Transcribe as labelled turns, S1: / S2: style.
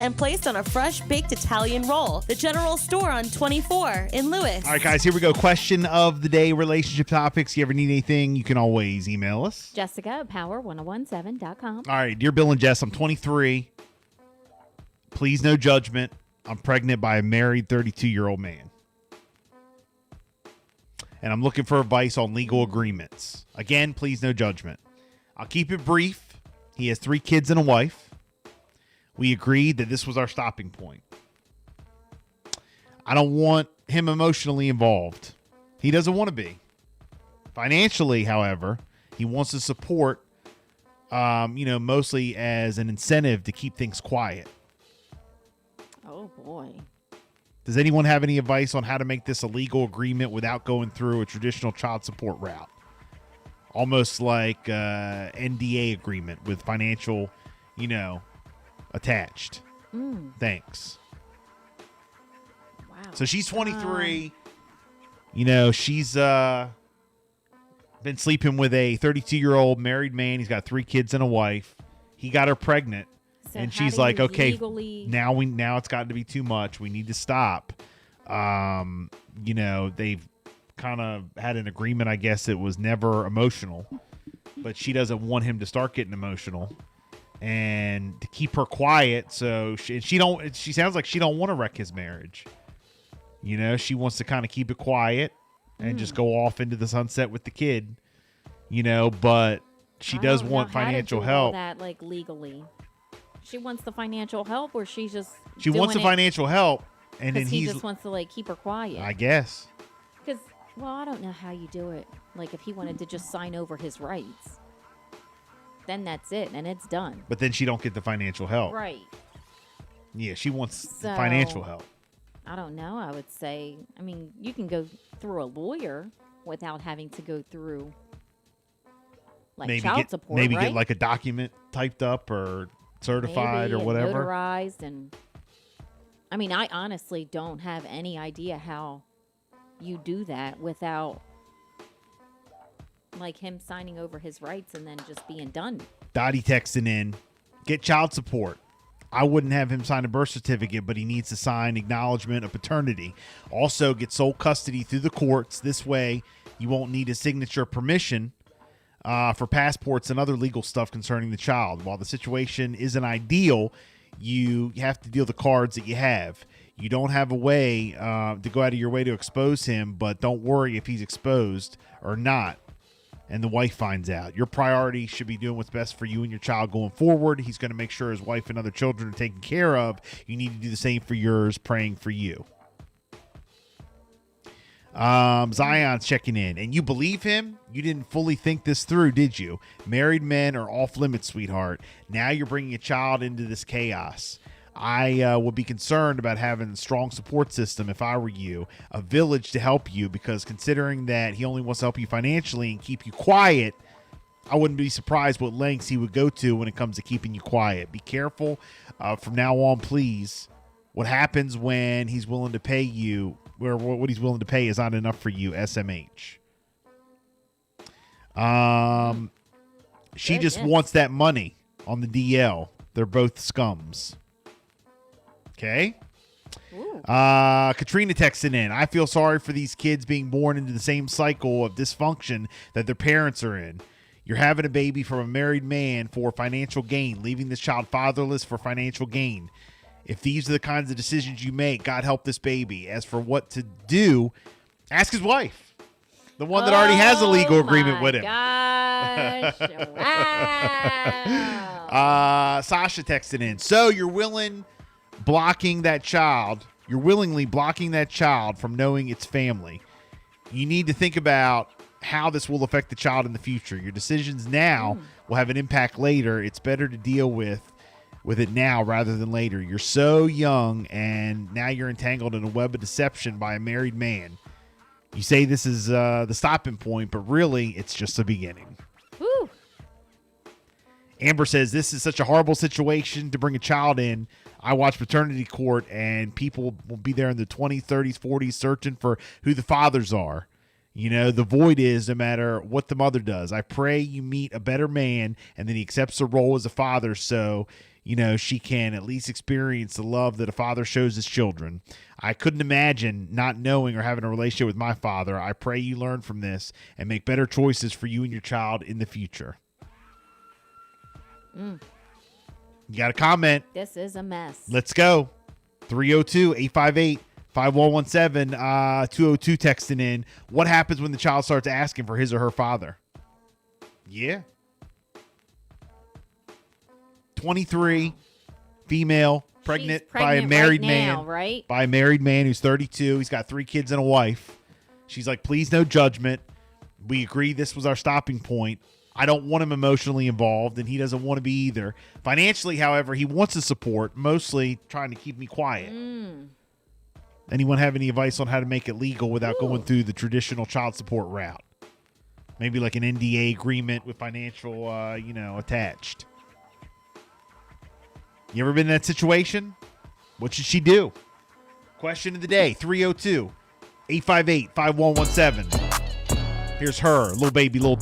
S1: and placed on a fresh baked Italian roll. The General Store on 24 in Lewis.
S2: All right, guys, here we go. Question of the day, relationship topics. You ever need anything, you can always email us.
S3: Jessica at power1017.com.
S2: All right, dear Bill and Jess, I'm 23. Please, no judgment. I'm pregnant by a married 32-year-old man. And I'm looking for advice on legal agreements. Again, please, no judgment. I'll keep it brief. He has 3 kids and a wife. We agreed that this was our stopping point. I don't want him emotionally involved. He doesn't want to be. Financially, however, he wants to support, mostly as an incentive to keep things quiet.
S3: Oh, boy.
S2: Does anyone have any advice on how to make this a legal agreement without going through a traditional child support route? Almost like NDA agreement with financial, attached. Thanks.
S3: Wow.
S2: So she's 23. She's been sleeping with a 32-year-old married man. He's got 3 kids and a wife. He got her pregnant.
S3: So
S2: and
S3: how
S2: she's
S3: do
S2: like,
S3: you
S2: okay,
S3: legally...
S2: now it's gotten to be too much. We need to stop. They've kind of had an agreement. I guess it was never emotional, but she doesn't want him to start getting emotional and to keep her quiet. So she sounds like she don't want to wreck his marriage. She wants to kind of keep it quiet and just go off into the sunset with the kid, but she does want financial help.
S3: That like legally. She wants the financial help, or she
S2: wants the financial help, and then
S3: he just wants to like keep her quiet.
S2: I guess.
S3: Because, I don't know how you do it. Like if he wanted to just sign over his rights, then that's it, and it's done.
S2: But then she don't get the financial help,
S3: right?
S2: Yeah, she wants the financial help.
S3: I don't know. I would say, you can go through a lawyer without having to go through like child support.
S2: Maybe
S3: right?
S2: get like a document typed up or certified or whatever,
S3: notarized. And I honestly don't have any idea how you do that without like him signing over his rights and then just being done.
S2: Dottie texting in, get child support. I wouldn't have him sign a birth certificate, but he needs to sign acknowledgement of paternity. Also, get sole custody through the courts. This way, you won't need a signature permission for passports and other legal stuff concerning the child. While the situation isn't ideal, you have to deal the cards that you have. You don't have a way to go out of your way to expose him, but don't worry if he's exposed or not and the wife finds out. Your priority should be doing what's best for you and your child going forward. He's going to make sure his wife and other children are taken care of. You need to do the same for yours, praying for you. Zion's checking in. And you believe him? You didn't fully think this through, did you? Married men are off limits, sweetheart. Now you're bringing a child into this chaos. I would be concerned about having a strong support system if I were you, a village to help you, because considering that he only wants to help you financially and keep you quiet, I wouldn't be surprised what lengths he would go to when it comes to keeping you quiet. Be careful from now on, please. What happens when he's willing to pay you, where what he's willing to pay is not enough for you, SMH. She just wants that money on the DL. They're both scums. Okay. Katrina texting in. I feel sorry for these kids being born into the same cycle of dysfunction that their parents are in. You're having a baby from a married man for financial gain, leaving this child fatherless for financial gain. If these are the kinds of decisions you make, God help this baby. As for what to do, ask his wife, the one that already has a legal agreement with him.
S3: Gosh. Wow.
S2: Sasha texted in. So you're willingly blocking that child from knowing its family. You need to think about how this will affect the child in the future. Your decisions now will have an impact later. It's better to deal with it now rather than later. You're so young, and now you're entangled in a web of deception by a married man. You say this is the stopping point, but really it's just the beginning.
S3: Woo.
S2: Amber says, this is such a horrible situation to bring a child in. I watch Paternity Court, and people will be there in the 20s, 30s, 40s searching for who the fathers are. You know, the void is no matter what the mother does. I pray you meet a better man, and then he accepts the role as a father so she can at least experience the love that a father shows his children. I couldn't imagine not knowing or having a relationship with my father. I pray you learn from this and make better choices for you and your child in the future. You got a comment?
S3: This is a mess.
S2: Let's go. 302-858-5117. 202 texting in. What happens when the child starts asking for his or her father? Yeah. 23, female, pregnant
S3: She's
S2: by a
S3: pregnant
S2: married
S3: right
S2: man.
S3: now, right?
S2: By a married man who's 32. He's got 3 kids and a wife. She's like, please, no judgment. We agree this was our stopping point. I don't want him emotionally involved, and he doesn't want to be either. Financially, however, he wants the support, mostly trying to keep me quiet. Anyone have any advice on how to make it legal without going through the traditional child support route? Maybe like an NDA agreement with financial, attached. You ever been in that situation? What should she do? Question of the day, 302-858-5117. Here's her, little baby, little